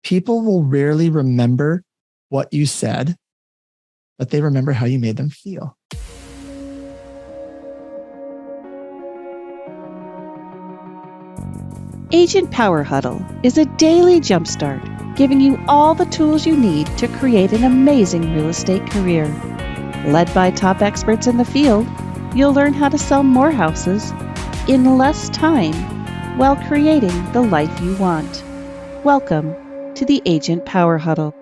People will rarely remember what you said, but they remember how you made them feel. Agent Power Huddle is a daily jumpstart, giving you all the tools you need to create an amazing real estate career. Led by top experts in the field, you'll learn how to sell more houses in less time while creating the life you want. Welcome to the Agent Power Huddle.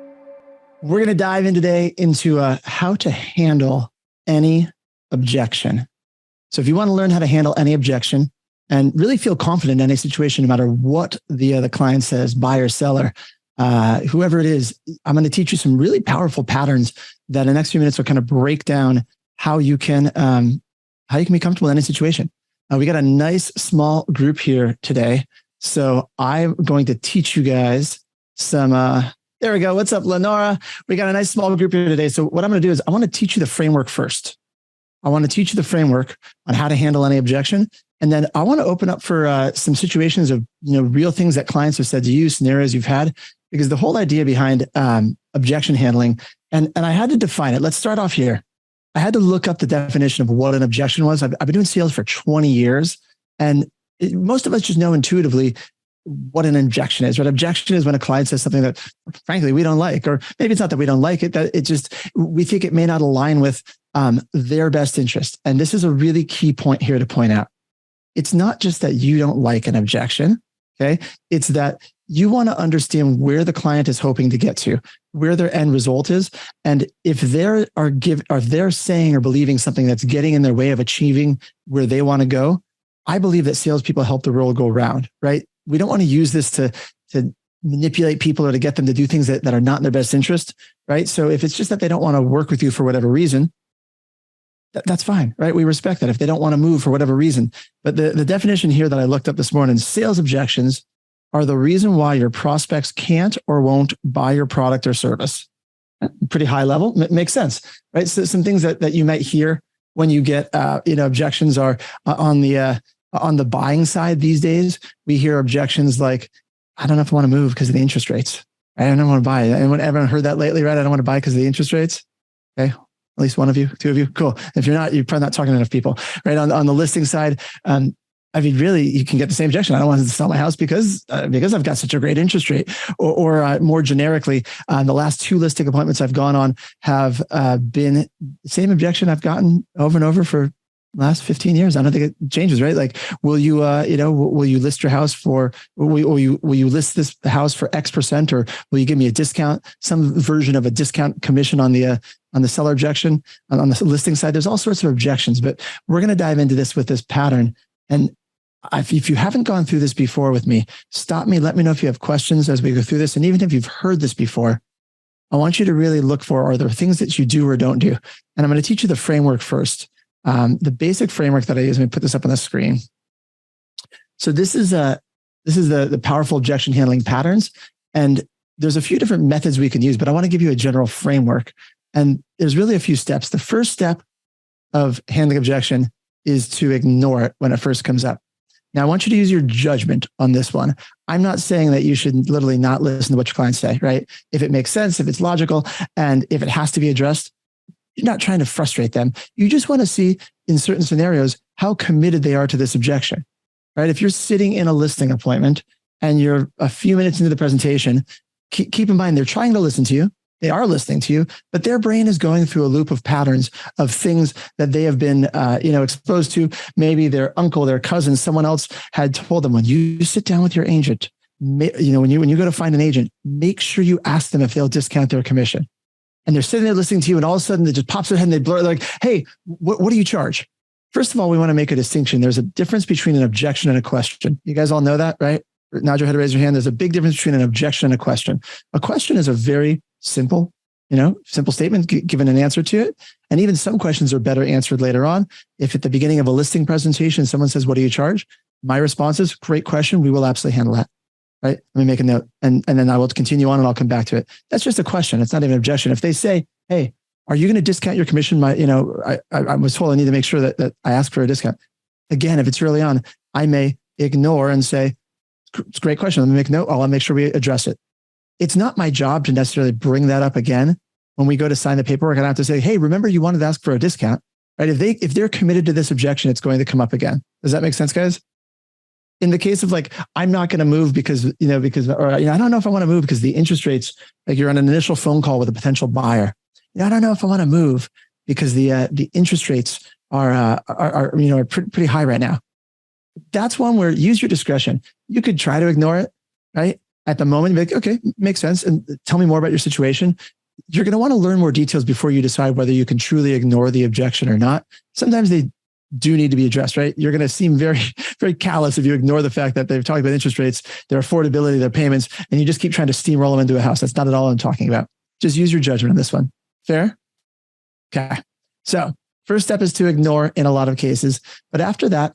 We're going to dive in today into how to handle any objection. So if you want to learn how to handle any objection and really feel confident in any situation, no matter what the client says, buyer, seller, whoever it is, I'm going to teach you some really powerful patterns that in the next few minutes will kind of break down how you can be comfortable in any situation. We got a nice small group here today. So I'm going to teach you guys some, there we go. What's up, Lenora? We got a nice small group here today. So what I'm going to do is I want to teach you the framework first. I want to teach you the framework on how to handle any objection. And then I want to open up for some situations of, real things that clients have said to you, scenarios you've had, because the whole idea behind objection handling, and I had to define it. Let's start off here. I had to look up the definition of what an objection was. I've been doing sales for 20 years, and most of us just know intuitively what an objection is. Right? Objection is when a client says something that, frankly, we don't like, or maybe it's not that we don't like it, that we think it may not align with their best interest. And this is a really key point here to point out. It's not just that you don't like an objection, okay? It's that you want to understand where the client is hoping to get to, where their end result is. And if they're saying or believing something that's getting in their way of achieving where they want to go, I believe that salespeople help the world go round, right? We don't want to use this to manipulate people or to get them to do things that are not in their best interest, right? So if it's just that they don't want to work with you for whatever reason, that's fine, right? We respect that if they don't want to move for whatever reason. But the definition here that I looked up this morning, sales objections are the reason why your prospects can't or won't buy your product or service. Pretty high level, makes sense, right? So some things that you might hear when you get, objections are on the buying side these days. We hear objections like, I don't know if I want to move because of the interest rates. I don't want to buy. Anyone ever heard that lately, right? I don't want to buy because of the interest rates. Okay. At least one of you, two of you. Cool. If you're not, you're probably not talking to enough people, right? On the listing side, really, you can get the same objection. I don't want to sell my house because I've got such a great interest rate. Or more generically, the last 2 listing appointments I've gone on have been the same objection I've gotten over and over for the last 15 years. I don't think it changes, right? Like, will you list your house for, will you list this house for X%, or will you give me a discount, some version of a discount commission on the seller objection on the listing side? There's all sorts of objections, but we're going to dive into this with this pattern. And if you haven't gone through this before with me, stop me. Let me know if you have questions as we go through this. And even if you've heard this before, I want you to really look for, are there things that you do or don't do? And I'm going to teach you the framework first. The basic framework that I use, let me put this up on the screen. So this is the powerful objection handling patterns. And there's a few different methods we can use, but I want to give you a general framework. And there's really a few steps. The first step of handling objection is to ignore it when it first comes up. Now, I want you to use your judgment on this one. I'm not saying that you should literally not listen to what your clients say, right? If it makes sense, if it's logical, and if it has to be addressed, you're not trying to frustrate them. You just want to see in certain scenarios how committed they are to this objection, right? If you're sitting in a listing appointment and you're a few minutes into the presentation, keep in mind they're trying to listen to you. They are listening to you, but their brain is going through a loop of patterns of things that they have been, exposed to. Maybe their uncle, their cousin, someone else had told them, when you sit down with your agent, when you go to find an agent, make sure you ask them if they'll discount their commission. And they're sitting there listening to you, and all of a sudden it just pops their head and they blur, like, hey, what do you charge? First of all, we want to make a distinction. There's a difference between an objection and a question. You guys all know that, right? Nod your head, raise your hand. There's a big difference between an objection and a question. A question is a very simple statement given an answer to it. And even some questions are better answered later on. If at the beginning of a listing presentation, someone says, what do you charge? My response is, great question. We will absolutely handle that. Right? Let me make a note. And then I will continue on and I'll come back to it. That's just a question. It's not even an objection. If they say, hey, are you going to discount your commission? I was told I need to make sure that I ask for a discount. Again, if it's early on, I may ignore and say, it's a great question. Let me make a note. I'll make sure we address it. it's not my job to necessarily bring that up again. When we go to sign the paperwork, I don't have to say, hey, remember you wanted to ask for a discount, right? If they're committed to this objection, it's going to come up again. Does that make sense, guys? In the case of like, I'm not going to move because I don't know if I want to move because the interest rates, like you're on an initial phone call with a potential buyer. I don't know if I want to move because the interest rates are pretty high right now. That's one where use your discretion. You could try to ignore it, right? At the moment, be like, okay, makes sense. And tell me more about your situation. You're going to want to learn more details before you decide whether you can truly ignore the objection or not. Sometimes they do need to be addressed, right? You're going to seem very, very callous if you ignore the fact that they've talked about interest rates, their affordability, their payments, and you just keep trying to steamroll them into a house. That's not at all what I'm talking about. Just use your judgment on this one. Fair? Okay. So first step is to ignore in a lot of cases. But after that,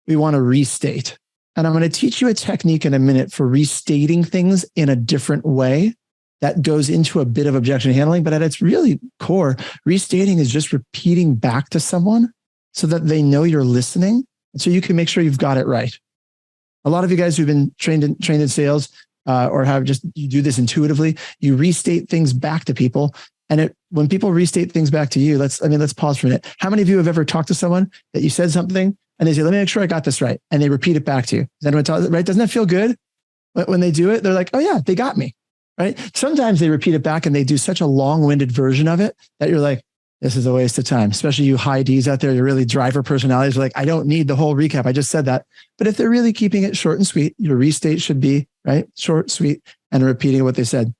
we want to restate. And I'm going to teach you a technique in a minute for restating things in a different way that goes into a bit of objection handling. But at its really core, restating is just repeating back to someone so that they know you're listening. And so you can make sure you've got it right. A lot of you guys who've been trained in sales or you do this intuitively, you restate things back to people. And when people restate things back to you, let's pause for a minute. How many of you have ever talked to someone that you said something and they say, let me make sure I got this right. And they repeat it back to you. Does anyone tell it, right? Doesn't that feel good? When they do it, they're like, oh yeah, they got me, right? Sometimes they repeat it back and they do such a long-winded version of it that you're like, this is a waste of time, especially you high Ds out there. You're really driver personalities. You're like, I don't need the whole recap. I just said that. But if they're really keeping it short and sweet, your restate should be, right? Short, sweet, and repeating what they said,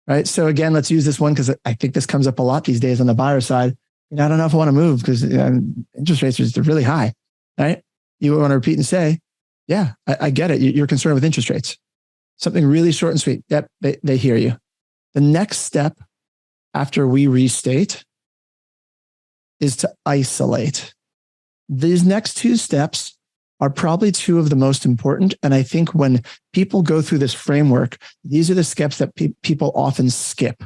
right? So again, let's use this one because I think this comes up a lot these days on the buyer side. I don't know if I want to move because interest rates are really high, right? You want to repeat and say, yeah, I get it. You're concerned with interest rates. Something really short and sweet. Yep, they hear you. The next step after we restate is to isolate. These next two steps are probably two of the most important. And I think when people go through this framework, these are the steps that people often skip.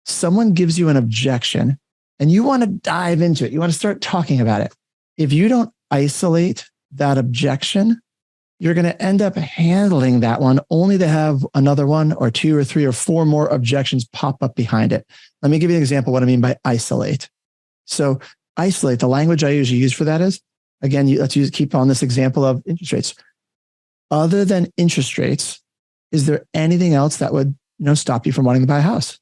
Someone gives you an objection and you want to dive into it. You want to start talking about it. If you don't isolate that objection, you're going to end up handling that one only to have another one or two or three or four more objections pop up behind it. Let me give you an example of what I mean by isolate. So isolate, the language I usually use for that is, again, keep on this example of interest rates. Other than interest rates, is there anything else that would stop you from wanting to buy a house?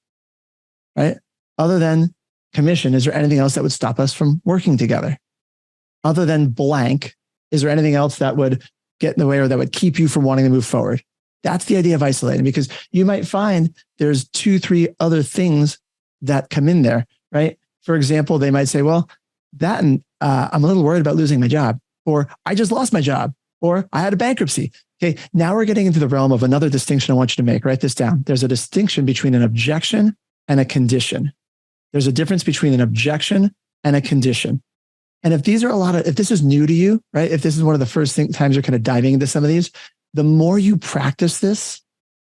Right? Other than commission, is there anything else that would stop us from working together? Other than blank, is there anything else that would get in the way or that would keep you from wanting to move forward? That's the idea of isolating, because you might find there's 2-3 other things that come in there, right? For example, they might say, well, I'm a little worried about losing my job, or I just lost my job, or I had a bankruptcy. Okay, now we're getting into the realm of another distinction I want you to make. Write this down. There's a distinction between an objection and a condition. There's a difference between an objection and a condition. And if this is new to you, right? If this is one of the first times you're kind of diving into some of these, the more you practice this,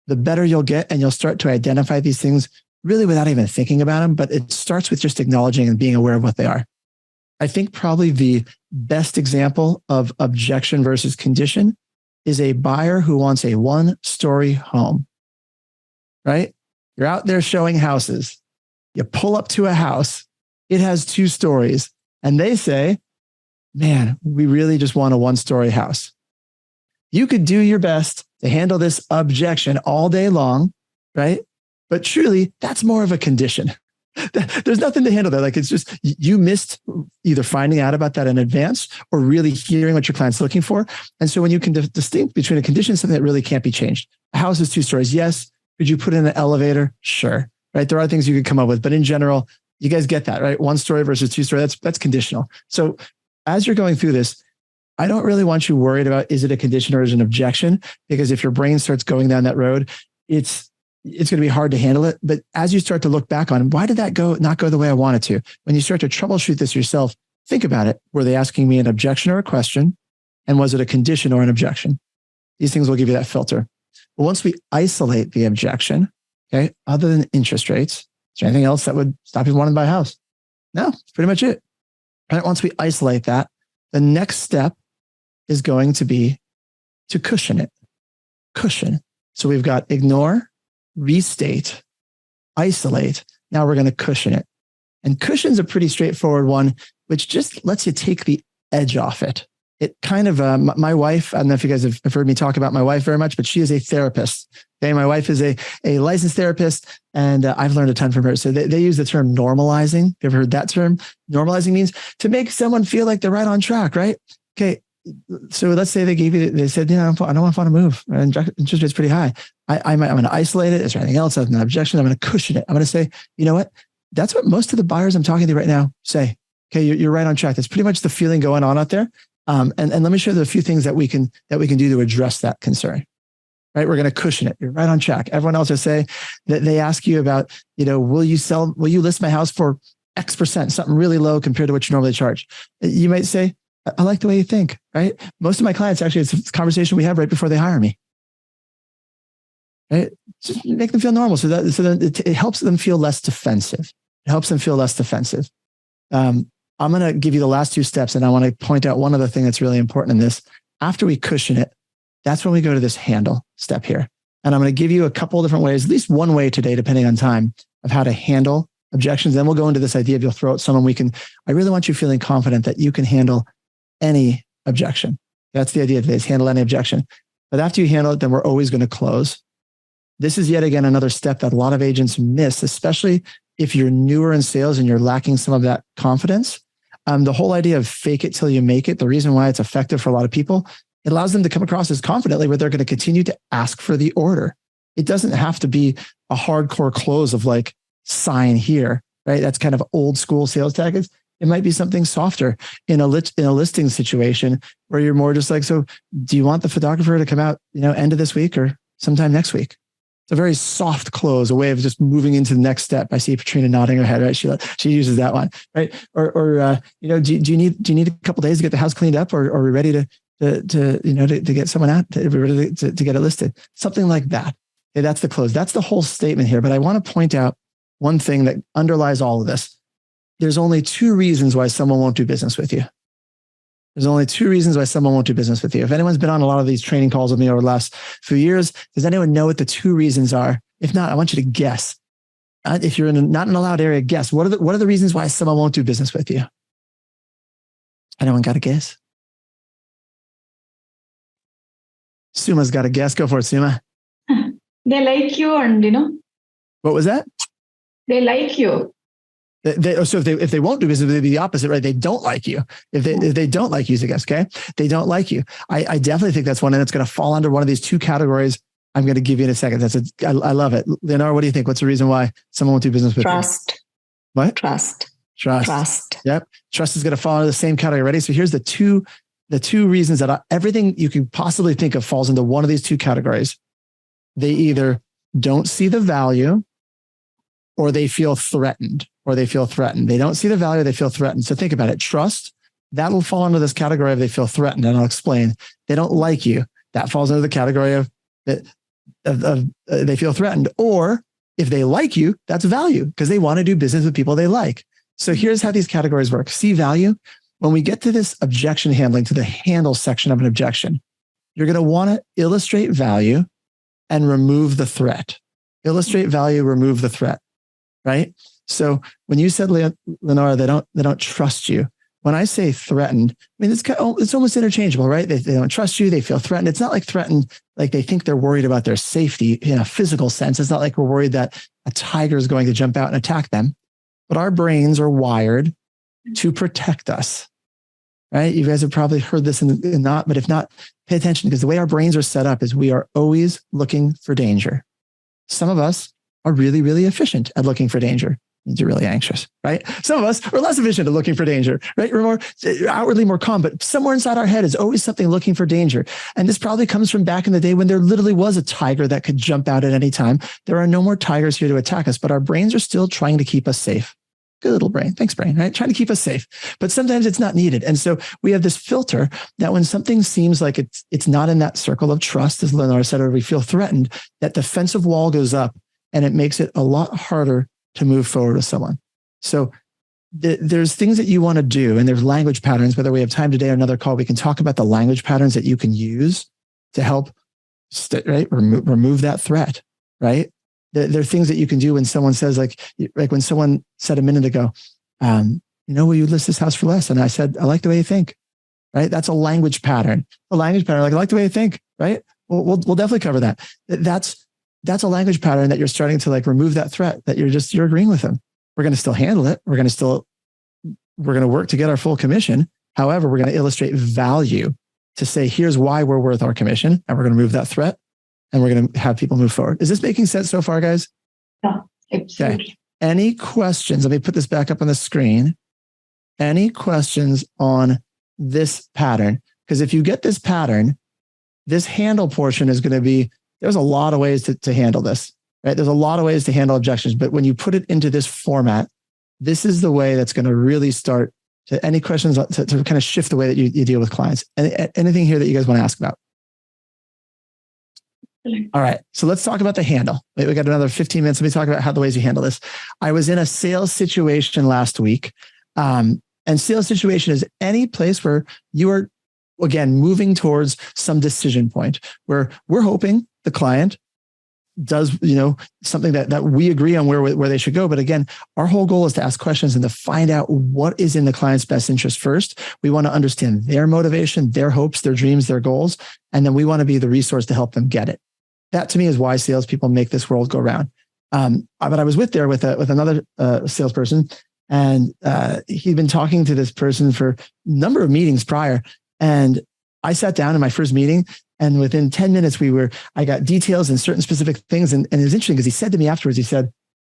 the better you'll get, and you'll start to identify these things really without even thinking about them. But it starts with just acknowledging and being aware of what they are. I think probably the best example of objection versus condition is a buyer who wants a 1-story home, right? You're out there showing houses. You pull up to a house. It has 2 stories. And they say, man, we really just want a 1-story house. You could do your best to handle this objection all day long, right? But truly, that's more of a condition. There's nothing to handle there. Like, it's just, you missed either finding out about that in advance or really hearing what your client's looking for. And so when you can distinguish between a condition and something that really can't be changed. A house is 2 stories. Yes. Could you put in an elevator? Sure. Right. There are things you could come up with, but in general, you guys get that, right? 1 story versus 2 story. That's conditional. So as you're going through this, I don't really want you worried about, is it a condition or is it an objection? Because if your brain starts going down that road, it's going to be hard to handle it. But as you start to look back on, why did that not go the way I wanted to? When you start to troubleshoot this yourself, think about it. Were they asking me an objection or a question? And was it a condition or an objection? These things will give you that filter. But once we isolate the objection, okay, other than interest rates, is there anything else that would stop you from wanting to buy a house? No, that's pretty much it. Right? Once we isolate that, the next step is going to be to cushion it. Cushion. So we've got ignore, restate, isolate. Now we're going to cushion it. And cushion's a pretty straightforward one, which just lets you take the edge off it. It kind of, my wife, I don't know if you guys have heard me talk about my wife very much, but she is a therapist. Okay. My wife is a licensed therapist, and I've learned a ton from her. So they use the term normalizing. You ever heard that term? Normalizing means to make someone feel like they're right on track, right? Okay. So let's say they said, I don't want to move. And interest rate's pretty high. I'm going to isolate it. Is there anything else? I have an objection. I'm going to cushion it. I'm going to say, you know what? That's what most of the buyers I'm talking to right now say. Okay. You're right on track. That's pretty much the feeling going on out there. And let me show you a few things that we can do to address that concern. Right? We're going to cushion it. You're right on track. Everyone else will say that they ask you about, will you list my house for X%, something really low compared to what you normally charge? You might say, I like the way you think, right? Most of my clients, actually, it's a conversation we have right before they hire me. Right? Just make them feel normal. So that it helps them feel less defensive. It helps them feel less defensive. I'm going to give you the last 2 steps, and I want to point out one other thing that's really important in this. After we cushion it, that's when we go to this handle step here. And I'm going to give you a couple of different ways, at least one way today, depending on time, of how to handle objections. Then we'll go into this idea of you'll throw out someone I really want you feeling confident that you can handle any objection. That's the idea today, is handle any objection. But after you handle it, then we're always going to close. This is yet again another step that a lot of agents miss, especially if you're newer in sales and you're lacking some of that confidence. The whole idea of fake it till you make it, the reason why it's effective for a lot of people, it allows them to come across as confidently where they're going to continue to ask for the order. It doesn't have to be a hardcore close of like sign here, right? That's kind of old school sales tactics. It might be something softer in a listing situation where you're more just like, so do you want the photographer to come out, end of this week or sometime next week? It's a very soft close, a way of just moving into the next step. I see Patrina nodding her head, right? She uses that one, right? Or do you need a couple of days to get the house cleaned up, or are we ready to get someone out, to get it listed? Something like that. Okay, that's the close. That's the whole statement here. But I want to point out one thing that underlies all of this. There's only 2 reasons why someone won't do business with you. There's only 2 reasons why someone won't do business with you. If anyone's been on a lot of these training calls with me over the last few years, does anyone know what the 2 reasons are? If not, I want you to guess. If you're not in a loud area, guess. What are the reasons why someone won't do business with you? Anyone got a guess? Suma's got a guess. Go for it, Suma. They like you, and What was that? They like you. So if they won't do business, they'd be the opposite, right? They don't like you. If they don't like you, guess, okay? They don't like you. I definitely think that's one, and it's going to fall under one of these 2 categories I'm going to give you in a second. I love it. Leonora, what do you think? What's the reason why someone won't do business with Trust. you? What? Trust. Yep. Trust is going to fall into the same category. Ready? So here's the two reasons that everything you can possibly think of falls into one of these 2 categories. They either don't see the value, or they feel threatened. They don't see the value, they feel threatened. So think about it. Trust, that will fall under this category of they feel threatened. And I'll explain. They don't like you. That falls under the category of they feel threatened. Or if they like you, that's value, because they want to do business with people they like. So here's how these categories work. See value. When we get to this objection handling, to the handle section of an objection, you're going to want to illustrate value and remove the threat. Illustrate value, remove the threat, right? So when you said, Lenora, they don't trust you. When I say threatened, I mean, it's almost interchangeable, right? They don't trust you. They feel threatened. It's not like threatened, like they think they're worried about their safety in a physical sense. It's not like we're worried that a tiger is going to jump out and attack them, but our brains are wired to protect us, right? You guys have probably heard this but if not, pay attention, because the way our brains are set up is we are always looking for danger. Some of us are really, really efficient at looking for danger. Means you're really anxious, right? Some of us are less efficient at looking for danger, right? We're outwardly more calm, but somewhere inside our head is always something looking for danger. And this probably comes from back in the day when there literally was a tiger that could jump out at any time. There are no more tigers here to attack us, but our brains are still trying to keep us safe. Good little brain. Thanks, brain, right? Trying to keep us safe. But sometimes it's not needed. And so we have this filter that when something seems like it's not in that circle of trust, as Lenora said, or we feel threatened, that defensive wall goes up, and it makes it a lot harder to move forward with someone. So there's things that you want to do, and there's language patterns. Whether we have time today or another call, we can talk about the language patterns that you can use to help remove that threat, right? There are things that you can do when someone says, like when someone said a minute ago, will you list this house for less? And I said, I like the way you think, right? That's a language pattern. Like, I like the way you think, right? We'll definitely cover that. That's a language pattern that you're starting to like remove that threat, that you're agreeing with them. We're going to still handle it. We're going to work to get our full commission. However, we're going to illustrate value to say, here's why we're worth our commission. And we're going to remove that threat and we're going to have people move forward. Is this making sense so far, guys? Yeah, absolutely. Okay. Any questions? Let me put this back up on the screen. Any questions on this pattern? Because if you get this pattern, this handle portion is going to be, there's a lot of ways to handle this, right? There's a lot of ways to handle objections, but when you put it into this format, this is the way that's going to really start to any questions to kind of shift the way that you deal with clients. Anything here that you guys want to ask about? All right. So let's talk about the handle. We got another 15 minutes. Let me talk about how the ways you handle this. I was in a sales situation last week. And sales situation is any place where you are, again, moving towards some decision point where we're hoping the client does, something that we agree on where they should go. But again, our whole goal is to ask questions and to find out what is in the client's best interest first. We want to understand their motivation, their hopes, their dreams, their goals. And then we want to be the resource to help them get it. That to me is why salespeople make this world go round. But I was with another salesperson, and he'd been talking to this person for a number of meetings prior. And I sat down in my first meeting, and within 10 minutes, I got details and certain specific things. And it was interesting because he said to me afterwards, he said,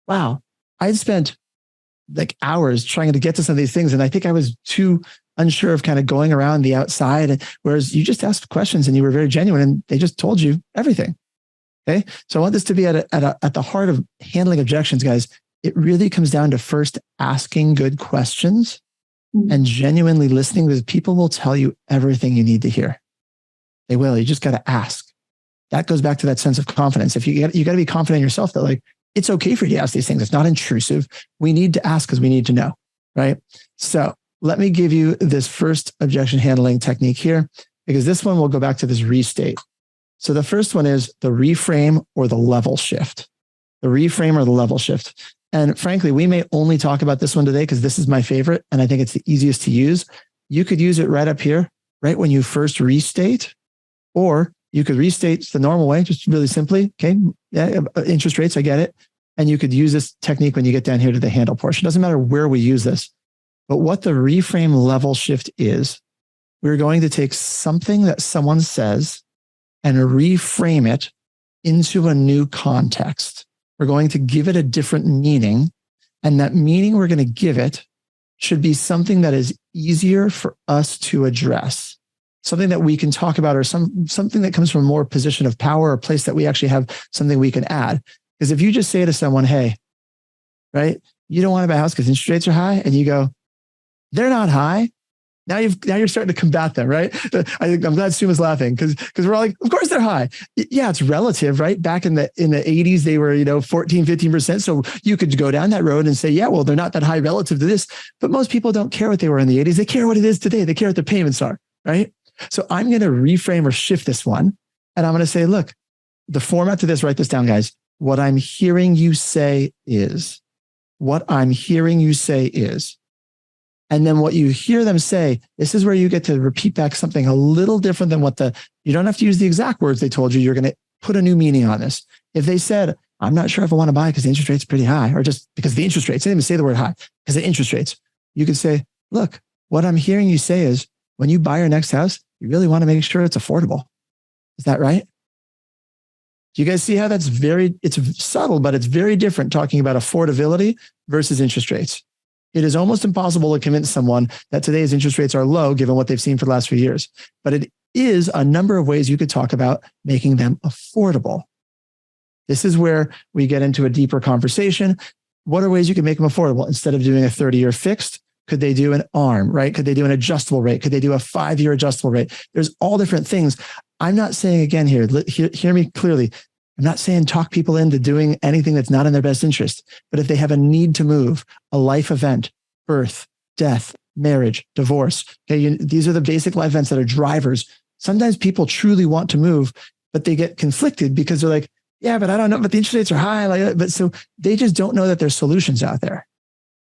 wow, I had spent like hours trying to get to some of these things. And I think I was too unsure of kind of going around the outside. Whereas you just asked questions and you were very genuine and they just told you everything. Okay. So I want this to be at the heart of handling objections, guys. It really comes down to first asking good questions and genuinely listening, because people will tell you everything you need to hear. They will. You just got to ask. That goes back to that sense of confidence. If you got to be confident in yourself that like, it's okay for you to ask these things. It's not intrusive. We need to ask because we need to know, right? So let me give you this first objection handling technique here, because this one will go back to this restate. So the first one is the reframe or the level shift. The reframe or the level shift. And frankly, we may only talk about this one today because this is my favorite and I think it's the easiest to use. You could use it right up here, right when you first restate, or you could restate the normal way, just really simply. Okay, yeah, interest rates, I get it. And you could use this technique when you get down here to the handle portion. Doesn't matter where we use this, but what the reframe level shift is, we're going to take something that someone says and reframe it into a new context. We're going to give it a different meaning. And that meaning we're going to give it should be something that is easier for us to address, something that we can talk about, or something that comes from a more position of power, or a place that we actually have something we can add. Because if you just say to someone, hey, right, you don't want to buy a house because interest rates are high, and you go, they're not high. Now you're starting to combat them, right? I'm glad Suma's laughing because we're all like, of course they're high. Yeah, it's relative, right? Back in the 80s, they were 14, 15%. So you could go down that road and say, yeah, well, they're not that high relative to this. But most people don't care what they were in the 80s. They care what it is today. They care what their payments are, right? So I'm going to reframe or shift this one, and I'm going to say, look, the format to this, write this down, guys. What I'm hearing you say is. What I'm hearing you say is. And then what you hear them say, this is where you get to repeat back something a little different than you don't have to use the exact words they told you. You're going to put a new meaning on this. If they said, I'm not sure if I want to buy because the interest rate's pretty high, or just because the interest rates, they didn't even say the word high, because the interest rates, you could say, look, what I'm hearing you say is when you buy your next house, you really want to make sure it's affordable. Is that right? Do you guys see how it's subtle, but it's very different talking about affordability versus interest rates. It is almost impossible to convince someone that today's interest rates are low, given what they've seen for the last few years. But it is a number of ways you could talk about making them affordable. This is where we get into a deeper conversation. What are ways you can make them affordable? Instead of doing a 30-year fixed, could they do an ARM, right? Could they do an adjustable rate? Could they do a 5-year adjustable rate? There's all different things. I'm not saying, again here, hear me clearly. I'm not saying talk people into doing anything that's not in their best interest. But if they have a need to move, a life event, birth, death, marriage, divorce, okay, these are the basic life events that are drivers. Sometimes people truly want to move, but they get conflicted because they're like, yeah, but I don't know, but the interest rates are high. But so they just don't know that there's solutions out there,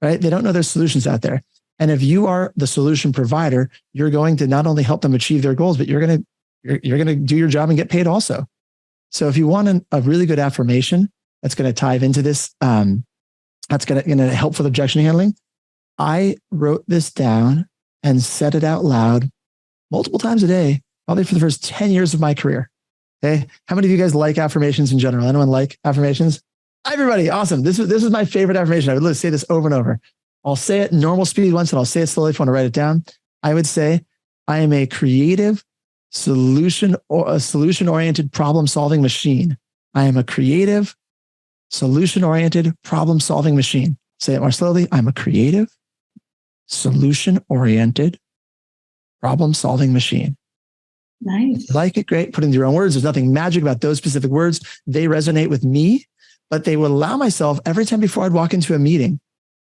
right? They don't know there's solutions out there. And if you are the solution provider, you're going to not only help them achieve their goals, but you're going to do your job and get paid also. So if you want a really good affirmation that's going to tie into this, that's going to help with objection handling. I wrote this down and said it out loud multiple times a day, probably for the first 10 years of my career. Okay. How many of you guys like affirmations in general? Anyone like affirmations? Everybody. Awesome. This is my favorite affirmation. I would literally say this over and over. I'll say it normal speed once and I'll say it slowly if I want to write it down. I would say, I am a creative solution-oriented problem-solving machine. I am a creative solution-oriented problem-solving machine. Say it more slowly. I'm a creative solution-oriented problem-solving machine. Nice. Like it, great. Put in your own words. There's nothing magic about those specific words. They resonate with me, but they would allow myself every time before I'd walk into a meeting,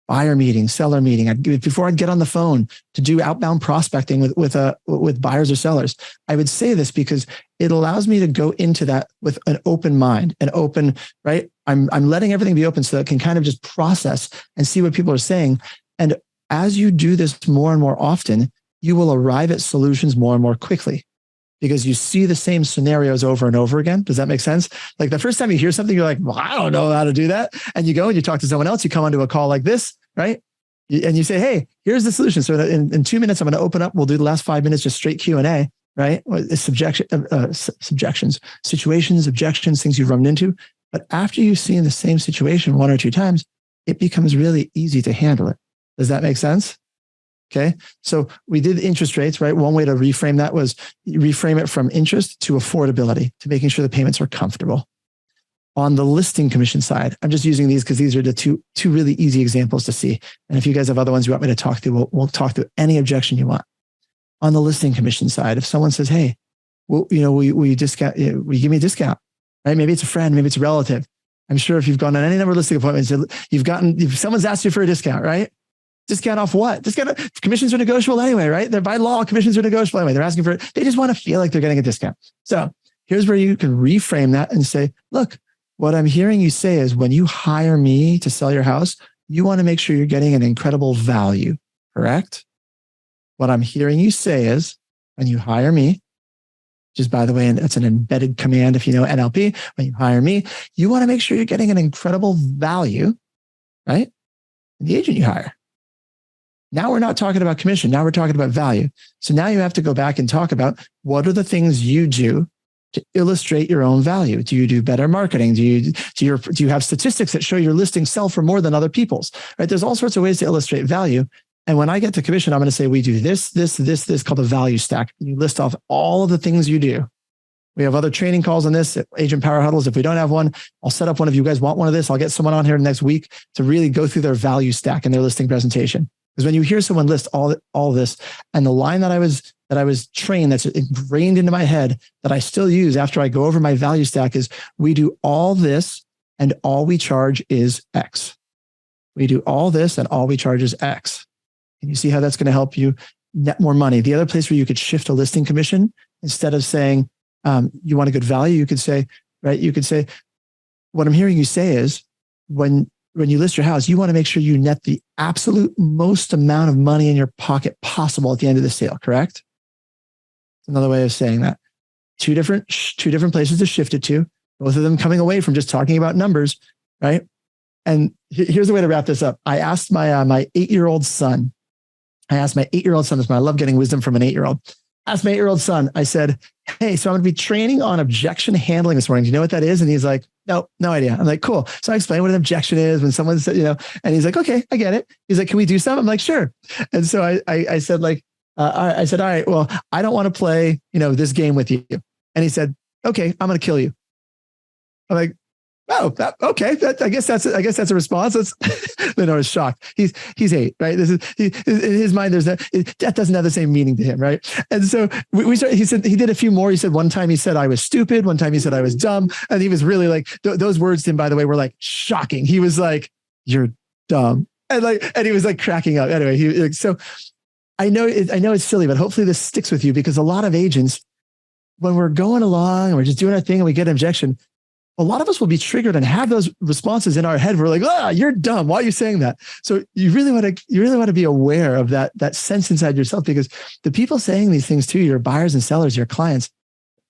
buyer meeting, seller meeting, before I'd get on the phone to do outbound prospecting with buyers or sellers, I would say this because it allows me to go into that with an open mind, right? I'm letting everything be open so that I can kind of just process and see what people are saying. And as you do this more and more often, you will arrive at solutions more and more quickly, because you see the same scenarios over and over again. Does that make sense? Like the first time you hear something, you're like, well, I don't know how to do that. And you go and you talk to someone else, you come onto a call like this, right? And you say, hey, here's the solution. So in 2 minutes, I'm going to open up. We'll do the last 5 minutes, just straight Q&A, right? It's subjections, situations, objections, things you've run into. But after you've seen the same situation 1 or 2 times, it becomes really easy to handle it. Does that make sense? Okay. So we did interest rates, right? One way to reframe that was reframe it from interest to affordability, to making sure the payments are comfortable. On the listing commission side, I'm just using these because these are the two really easy examples to see. And if you guys have other ones you want me to talk through, we'll talk through any objection you want. On the listing commission side, if someone says, hey, well, will you discount, will you give me a discount, right? Maybe it's a friend, maybe it's a relative. I'm sure if you've gone on any number of listing appointments, someone's asked you for a discount, right? Discount off what? Commissions are negotiable anyway, right? They're by law, commissions are negotiable anyway. They're asking for it. They just want to feel like they're getting a discount. So here's where you can reframe that and say, look, what I'm hearing you say is when you hire me to sell your house, you want to make sure you're getting an incredible value, correct? What I'm hearing you say is when you hire me, just by the way, and that's an embedded command if you know NLP, when you hire me, you want to make sure you're getting an incredible value, right? In the agent you hire. Now we're not talking about commission. Now we're talking about value. So now you have to go back and talk about what are the things you do to illustrate your own value. Do you do better marketing? Do you have statistics that show your listings sell for more than other people's? Right? There's all sorts of ways to illustrate value. And when I get to commission, I'm going to say we do this called the value stack. You list off all of the things you do. We have other training calls on this, Agent Power Huddles. If we don't have one, I'll set up one. If you guys want one of this, I'll get someone on here next week to really go through their value stack and their listing presentation. Because when you hear someone list all this, and the line that I was trained, that's ingrained into my head, that I still use after I go over my value stack is, we do all this and all we charge is X. We do all this and all we charge is X. And you see how that's going to help you net more money. The other place where you could shift a listing commission, instead of saying you want a good value, you could say, right? You could say, what I'm hearing you say is when you list your house, you want to make sure you net the absolute most amount of money in your pocket possible at the end of the sale, correct? Another way of saying that. Two different places to shift it to, both of them coming away from just talking about numbers, right? And here's the way to wrap this up. I asked my 8-year-old son, this one, I love getting wisdom from an 8-year-old. Asked my 8-year-old son, I said, hey, so I'm going to be training on objection handling this morning. Do you know what that is? And he's like, no idea. I'm like, cool. So I explained what an objection is when someone said, and he's like, okay, I get it. He's like, can we do something? I'm like, sure. And so I said, all right, well, I don't want to play, this game with you. And he said, okay, I'm going to kill you. I'm like, oh, okay. I guess that's a response. Then I was shocked. He's 8, right? In his mind, that doesn't have the same meaning to him, right? And so we started. He said he did a few more. He said one time he said I was stupid. One time he said I was dumb, and he was really like those words to him. By the way, were like shocking. He was like, "You're dumb," and he was like cracking up. Anyway, so I know it's silly, but hopefully this sticks with you, because a lot of agents, when we're going along and we're just doing our thing and we get an objection, a lot of us will be triggered and have those responses in our head. We're like, you're dumb. Why are you saying that? So you really want to be aware of that sense inside yourself, because the people saying these things to you, your buyers and sellers, your clients,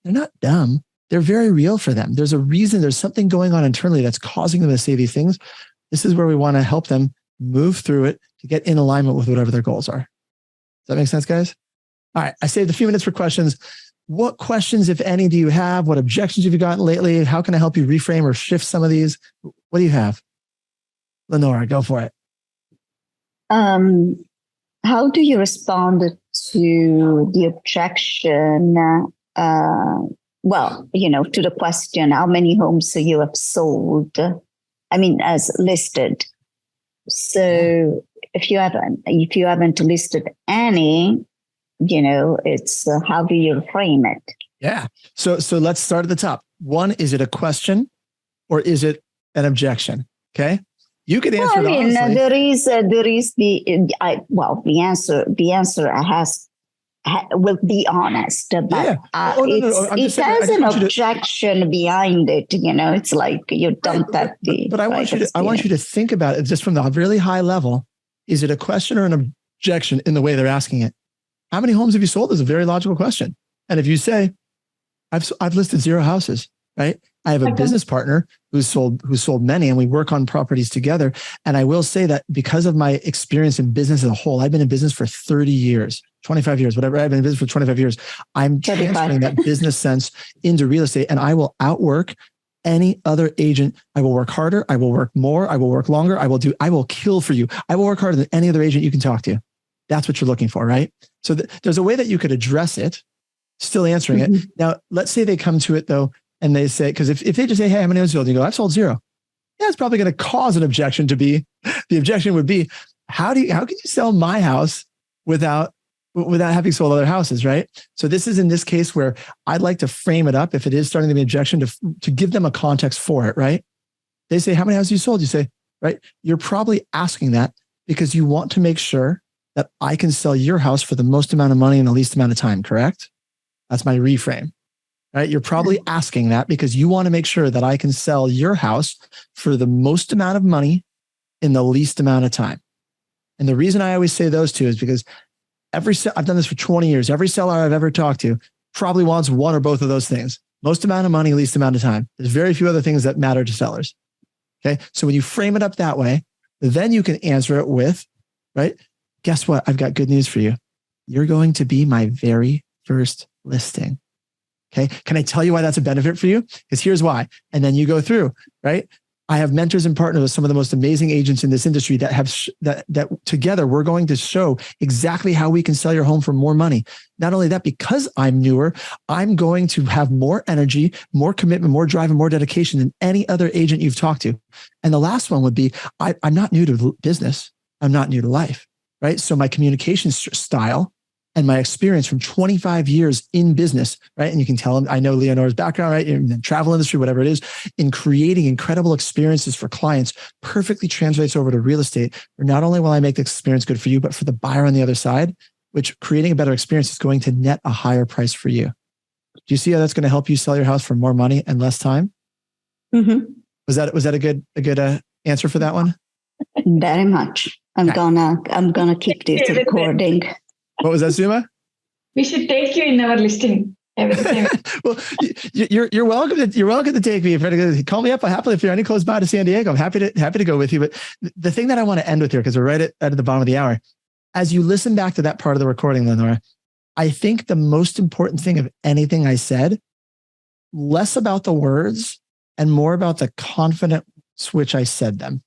they're not dumb. They're very real for them. There's a reason, there's something going on internally that's causing them to say these things. This is where we want to help them move through it to get in alignment with whatever their goals are. Does that make sense, guys? All right. I saved a few minutes for questions. What questions, if any, do you have? What objections have you gotten lately? How can I help you reframe or shift some of these? What do you have? Lenora, go for it. How do you respond to the objection? To the question, how many homes you have sold? I mean, as listed. So if you haven't listed any, it's how do you frame it? Yeah. So let's start at the top. One, is it a question or is it an objection? Okay. You could answer it honestly. The answer will be honest, but it has an objection behind it. It's like you don't have the. But I want you to think about it just from the really high level. Is it a question or an objection in the way they're asking it? How many homes have you sold is a very logical question. And if you say, I've listed 0 houses, right? I have a business partner who's sold many, and we work on properties together. And I will say that because of my experience in business as a whole, I've been in business for 30 years, 25 years, whatever. I've been in business for 25 years. I'm transferring that business sense into real estate, and I will outwork any other agent. I will work harder. I will work more. I will work longer. I will kill for you. I will work harder than any other agent you can talk to. That's what you're looking for, right? So there's a way that you could address it, still answering it. Now, let's say they come to it though, and they say, because if they just say, hey, how many homes you sold? You go, I've sold 0. Yeah, it's probably going to cause an objection to be, the objection would be, how can you sell my house without having sold other houses, right? So this is in this case where I'd like to frame it up, if it is starting to be an objection, to give them a context for it, right? They say, how many houses you sold? You say, right? You're probably asking that because you want to make sure that I can sell your house for the most amount of money in the least amount of time, correct? That's my reframe, right? You're probably asking that because you want to make sure that I can sell your house for the most amount of money in the least amount of time. And the reason I always say those two is because I've done this for 20 years. Every seller I've ever talked to probably wants one or both of those things. Most amount of money, least amount of time. There's very few other things that matter to sellers. Okay. So when you frame it up that way, then you can answer it with, right? Guess what? I've got good news for you. You're going to be my very first listing. Okay. Can I tell you why that's a benefit for you? Because here's why. And then you go through, right? I have mentors and partners with some of the most amazing agents in this industry that have that together we're going to show exactly how we can sell your home for more money. Not only that, because I'm newer, I'm going to have more energy, more commitment, more drive, and more dedication than any other agent you've talked to. And the last one would be, I'm not new to business. I'm not new to life, right? So my communication style and my experience from 25 years in business, right? And you can tell them, I know Leonora's background, right? In the travel industry, whatever it is, in creating incredible experiences for clients perfectly translates over to real estate, where not only will I make the experience good for you, but for the buyer on the other side, which creating a better experience is going to net a higher price for you. Do you see how that's going to help you sell your house for more money and less time? Mm-hmm. Was that a good answer for that one? Very much. I'm gonna keep this recording. What was that, Suma? We should take you in our listing. Well, you're welcome to take me. Call me up. Happily, if you're any close by to San Diego, I'm happy to go with you. But the thing that I want to end with here, because we're right at the bottom of the hour, as you listen back to that part of the recording, Lenora, I think the most important thing of anything I said, less about the words and more about the confidence which I said them.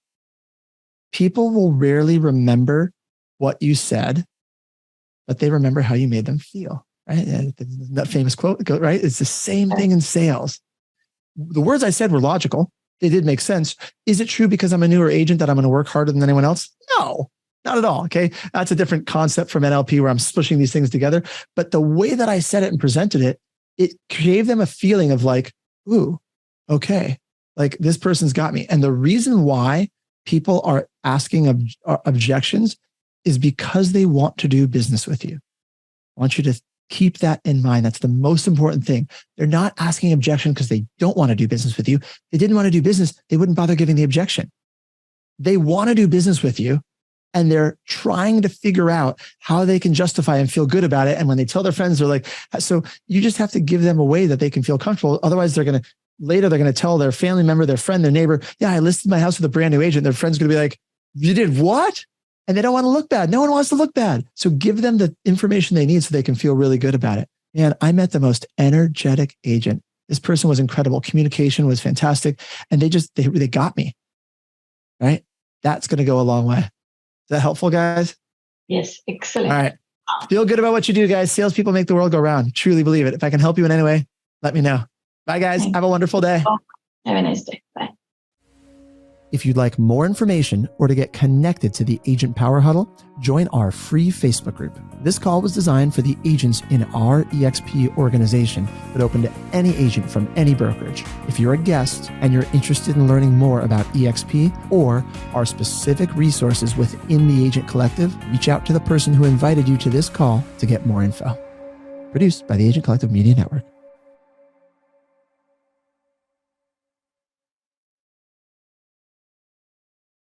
People will rarely remember what you said, but they remember how you made them feel, right? That famous quote, right? It's the same thing in sales. The words I said were logical. They did make sense. Is it true because I'm a newer agent that I'm going to work harder than anyone else? No, not at all. Okay. That's a different concept from NLP where I'm splishing these things together. But the way that I said it and presented it, it gave them a feeling of like, ooh, okay, like this person's got me. And the reason why people are asking objections is because they want to do business with you. I want you to Keep that in mind. That's the most important thing. They're not asking objection because they don't want to do business with you. If they didn't want to do business, they wouldn't bother giving the objection. They want to do business with you, and they're trying to figure out how they can justify and feel good about it. And when they tell their friends, they're like, so you just have to give them a way that they can feel comfortable. Otherwise, they're going to tell their family member, their friend, their neighbor, yeah, I listed my house with a brand new agent. Their friend's going to be like, you did what? And they don't want to look bad. No one wants to look bad. So give them the information they need so they can feel really good about it. Man, I met the most energetic agent. This person was incredible. Communication was fantastic. And they got me, right? That's going to go a long way. Is that helpful, guys? Yes, excellent. All right. Feel good about what you do, guys. Salespeople make the world go round. Truly believe it. If I can help you in any way, let me know. Bye, guys. Thanks. Have a wonderful day. Have a nice day. Bye. If you'd like more information or to get connected to the Agent Power Huddle, join our free Facebook group. This call was designed for the agents in our EXP organization, but open to any agent from any brokerage. If you're a guest and you're interested in learning more about EXP or our specific resources within the Agent Collective, reach out to the person who invited you to this call to get more info. Produced by the Agent Collective Media Network.